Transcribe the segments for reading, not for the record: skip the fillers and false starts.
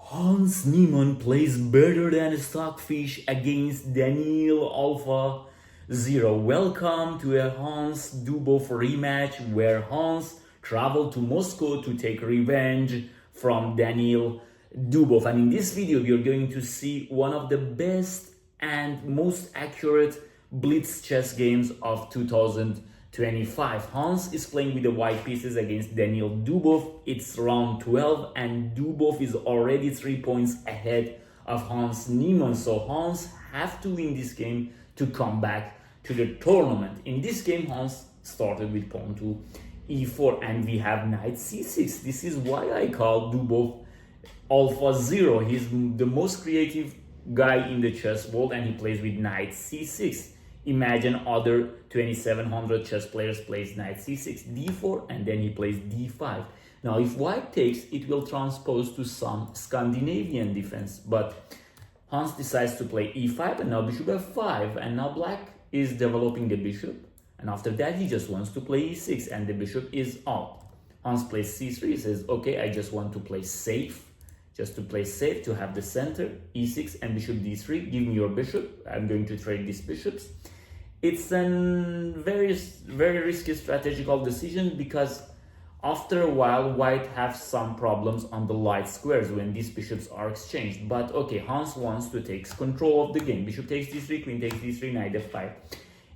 Hans Niemann plays better than Stockfish against Daniil Alphazero. Welcome to a Hans Dubov rematch where Hans traveled to Moscow to take revenge from Daniil Dubov. And in this video, we are going to see one of the best and most accurate blitz chess games of 2025. Hans is playing with the white pieces against Daniil Dubov. It's round 12 and Dubov is already 3 points ahead of Hans Niemann. So Hans have to win this game to come back to the tournament. In this game, Hans started with pawn to e4 and we have knight c6. This is why I call Dubov Alphazero. He's the most creative guy in the chess world and he plays with knight c6. Imagine other 2700 chess players plays knight c6, d4, and then he plays d5. Now, if white takes, it will transpose to some Scandinavian defense. But Hans decides to play e5, and now bishop f5, and now black is developing the bishop. And after that, he just wants to play e6, and the bishop is out. Hans plays c3, he says, okay, I just want to play safe. Just to play safe, to have the center, e6 and bishop d3, give me your bishop, I'm going to trade these bishops. It's a very risky strategical decision because after a while, white have some problems on the light squares when these bishops are exchanged. But okay, Hans wants to take control of the game. Bishop takes d3, queen takes d3, knight f5.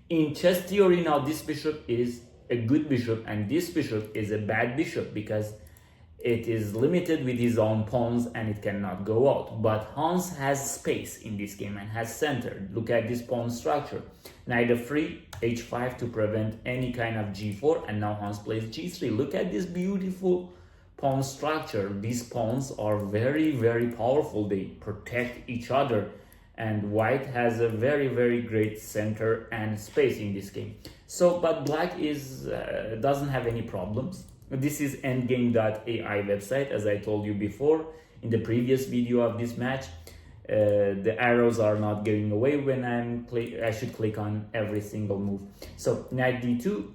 In chess theory now, this bishop is a good bishop and this bishop is a bad bishop because it is limited with his own pawns and it cannot go out. But Hans has space in this game and has center. Look at this pawn structure. Knight f3, h5 to prevent any kind of g4, and now Hans plays g3. Look at this beautiful pawn structure. These pawns are very powerful. They protect each other and white has a very great center and space in this game. So, but black is doesn't have any problems. This is endgame.ai website, as I told you before in the previous video of this match. The arrows are not going away when I should click on every single move. So knight d2,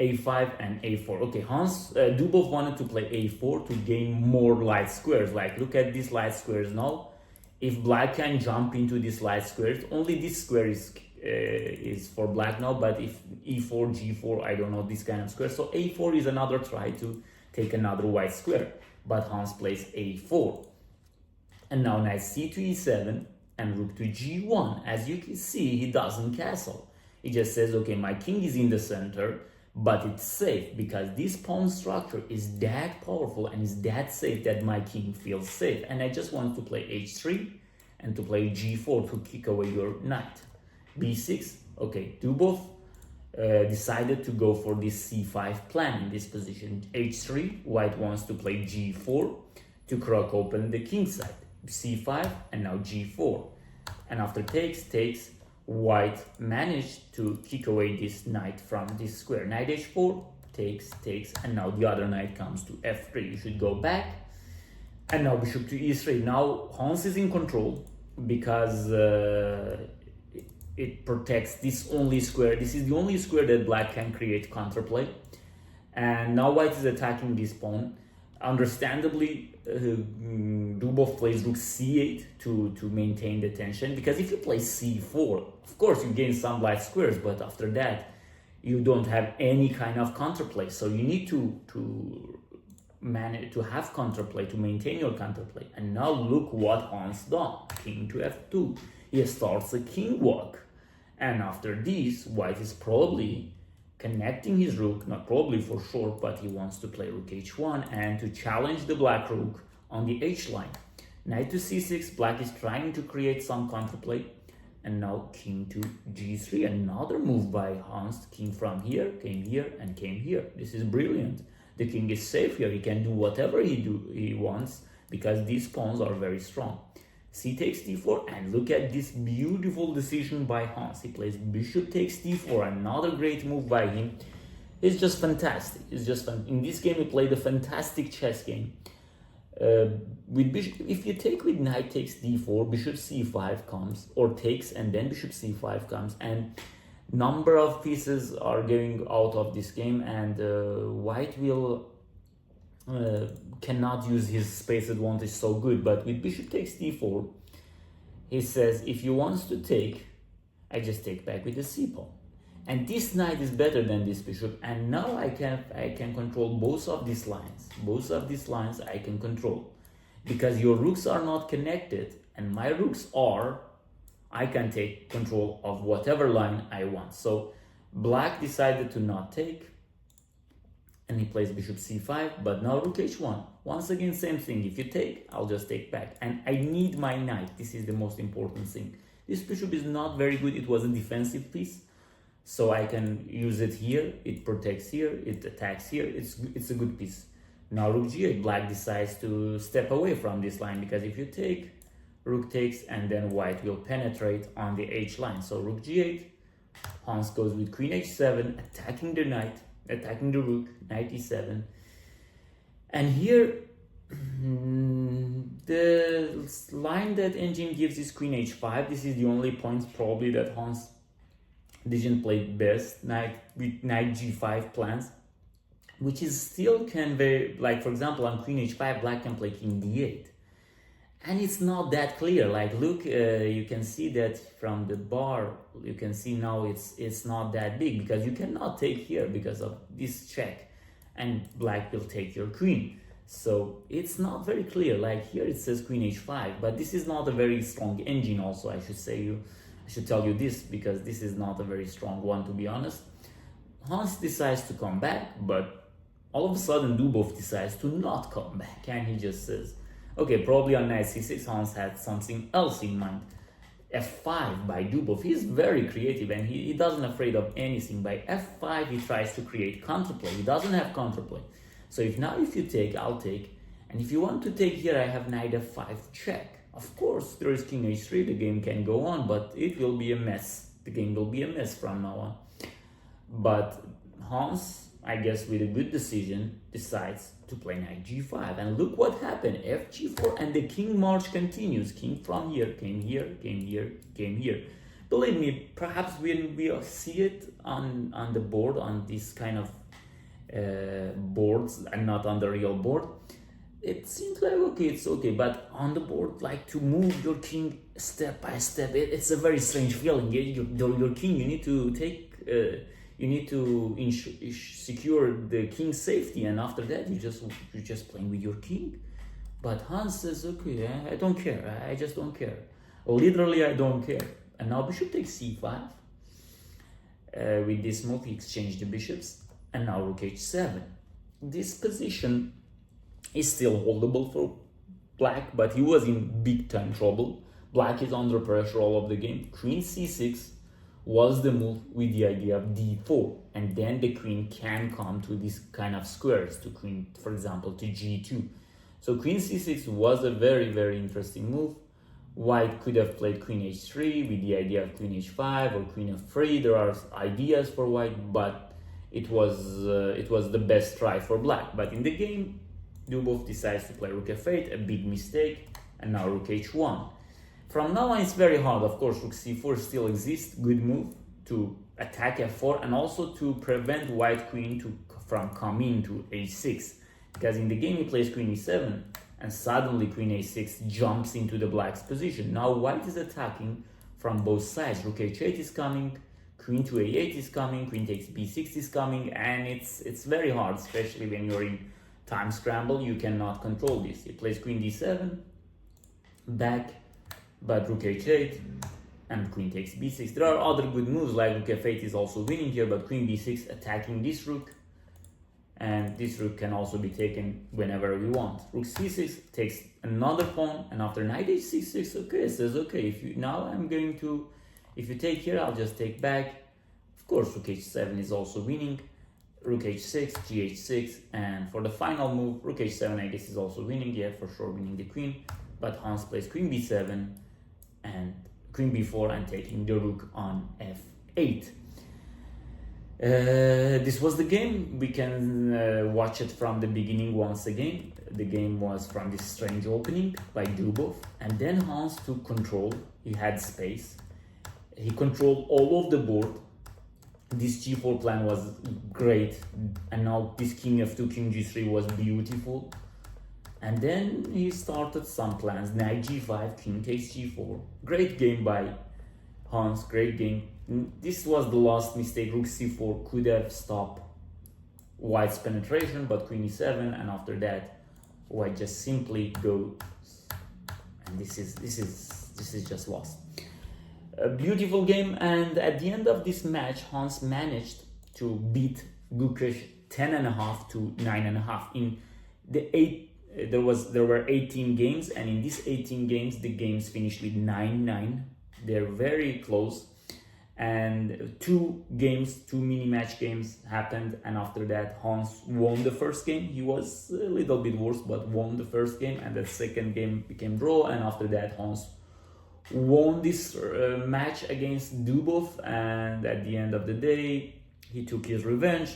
a5 and a4. Okay, Hans Dubov wanted to play a4 to gain more light squares. Like, look at these light squares now. If black can jump into these light squares, only this square is for black now, but if e4, g4, I don't know, this kind of square. So a4 is another try to take another white square, but Hans plays a4. And now knight c to e7 and rook to g1. As you can see, he doesn't castle. He just says, okay, my king is in the center, but it's safe because this pawn structure is that powerful and is that safe that my king feels safe. And I just want to play h3 and to play g4 to kick away your knight. b6. Okay, Dubov decided to go for this c5 plan in this position. h3, white wants to play g4 to crack open the king side. c5 and now g4. And after takes, white managed to kick away this knight from this square. Knight h4, takes, and now the other knight comes to f3. You should go back. And now bishop to e3. Now Hans is in control because it protects this only square. This is the only square that black can create counterplay. And now white is attacking this pawn. Understandably, Dubov plays rook c8 to maintain the tension, because if you play c4, of course you gain some light squares, but after that you don't have any kind of counterplay. So you need to manage to have counterplay to maintain your counterplay. And now look what Hans done. King to f2. He starts a king walk. And after this, white is probably connecting his rook, not probably for sure, but he wants to play rook h1 and to challenge the black rook on the h line. Knight to c6, black is trying to create some counterplay. And now king to g3, another move by Hans. King from here, came here, and came here. This is brilliant. The king is safe here. He can do whatever he wants because these pawns are very strong. C takes d4, and look at this beautiful decision by Hans. He plays bishop takes d4, another great move by him. It's just fantastic. It's just fun. In this game, he played a fantastic chess game. With bishop, if you take with knight takes d4, bishop c5 comes, or takes and then bishop c5 comes, and number of pieces are going out of this game, and white will cannot use his space advantage so good. But with bishop takes d4, he says, if you want to take, I just take back with the c pawn. And this knight is better than this bishop, and now I can control both of these lines. Both of these lines I can control. Because your rooks are not connected, and my rooks are, I can take control of whatever line I want. So black decided to not take, and he plays bishop c5, but now rook h1. Once again, same thing. If you take, I'll just take back. And I need my knight. This is the most important thing. This bishop is not very good. It was a defensive piece. So I can use it here, it protects here, it attacks here, it's a good piece. Now rook g8, black decides to step away from this line, because if you take, rook takes, and then white will penetrate on the h line. So rook g8, Hans goes with queen h7, attacking the knight, attacking the rook, knight e7. And here, the line that engine gives is queen h5. This is the only point probably that Hans didn't play best, knight with knight g5 plans, which is still can very, like for example on queen h5 black can play king d8, and it's not that clear. Like look, you can see that from the bar, you can see now it's not that big, because you cannot take here because of this check, and black will take your queen. So it's not very clear. Like here it says queen h5, but this is not a very strong engine also, I should tell you this, because this is not a very strong one, to be honest. Hans decides to come back, but all of a sudden Dubov decides to not come back, and he just says, okay, probably on knight c6 Hans had something else in mind. f5 by Dubov. He's very creative, and he doesn't afraid of anything. By f5 he tries to create counterplay. He doesn't have counterplay. So if you take, I'll take, and if you want to take here, I have knight f5 check. Of course, there is king h3, the game can go on, but it will be a mess. The game will be a mess from now on. But Hans, I guess with a good decision, decides to play knight g5. And look what happened, fg4, and the king march continues. King from here, came here, came here, came here. Believe me, perhaps when we see it on the board, on this kind of boards, and not on the real board, it seems like okay, it's okay, but on the board, like to move your king step by step, it's a very strange feeling. Your king, you need to take, you need to secure the king's safety, and after that you're just playing with your king. But Hans says, okay, I don't care, I just don't care. Literally, I don't care. And now bishop takes c5. With this move, he exchanged the bishops, and now rook h7. This position is still holdable for black, but he was in big time trouble. Black is under pressure all of the game. Queen c6 was the move with the idea of d4, and then the queen can come to these kind of squares, to queen, for example, to g2. So queen c6 was a very, very interesting move. White could have played queen h3 with the idea of queen h5 or queen f3. There are ideas for white, but it was the best try for black. But in the game, Dubov decides to play rook f8, a big mistake, and now rook h1. From now on, it's very hard. Of course, rook c4 still exists, good move to attack f4, and also to prevent white queen from coming to h6. Because in the game, he plays queen e7, and suddenly queen a6 jumps into the black's position. Now white is attacking from both sides. Rook h8 is coming, queen to a8 is coming, queen takes b6 is coming, and it's very hard, especially when you're in time scramble. You cannot control this. He plays queen d7, back, but rook h8, and queen takes b6. There are other good moves, like rook f8 is also winning here, but queen b6 attacking this rook, and this rook can also be taken whenever we want. Rook c6 takes another pawn, and after knight h6, okay, it says, okay, if you take here, I'll just take back. Of course, rook h7 is also winning. Rook h6, gh6, and for the final move, rook h7, I guess, is also winning. Yeah, for sure winning the queen. But Hans plays queen b7 and queen b4 and taking the rook on f8. This was the game. We can watch it from the beginning once again. The game was from this strange opening by Dubov, and then Hans took control. He had space. He controlled all of the board. This g4 plan was great, and now this king f2, king g3 was beautiful. And then he started some plans, knight g5, king takes g4. Great game by Hans, great game. This was the last mistake. Rook c4 could have stopped white's penetration, but queen e7, and after that white just simply goes, and this is just lost. A beautiful game, and at the end of this match Hans managed to beat Gukesh 10.5 to 9.5. In the there were 18 games, and in these 18 games the games finished with 9-9. They're very close, and two mini match games happened, and after that Hans won the first game. He was a little bit worse, but won the first game, and the second game became draw, and after that Hans won this match against Dubov, and at the end of the day he took his revenge.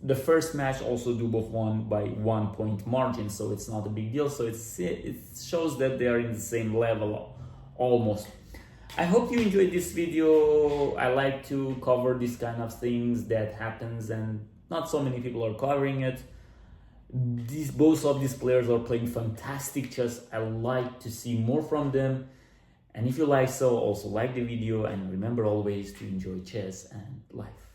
The first match also Dubov won by 1 point margin, so it's not a big deal. So it shows that they are in the same level almost. I hope you enjoyed this video. I like to cover these kind of things that happens, and not so many people are covering it. Both of these players are playing fantastic chess. I like to see more from them. And if you like so, also like the video, and remember always to enjoy chess and life.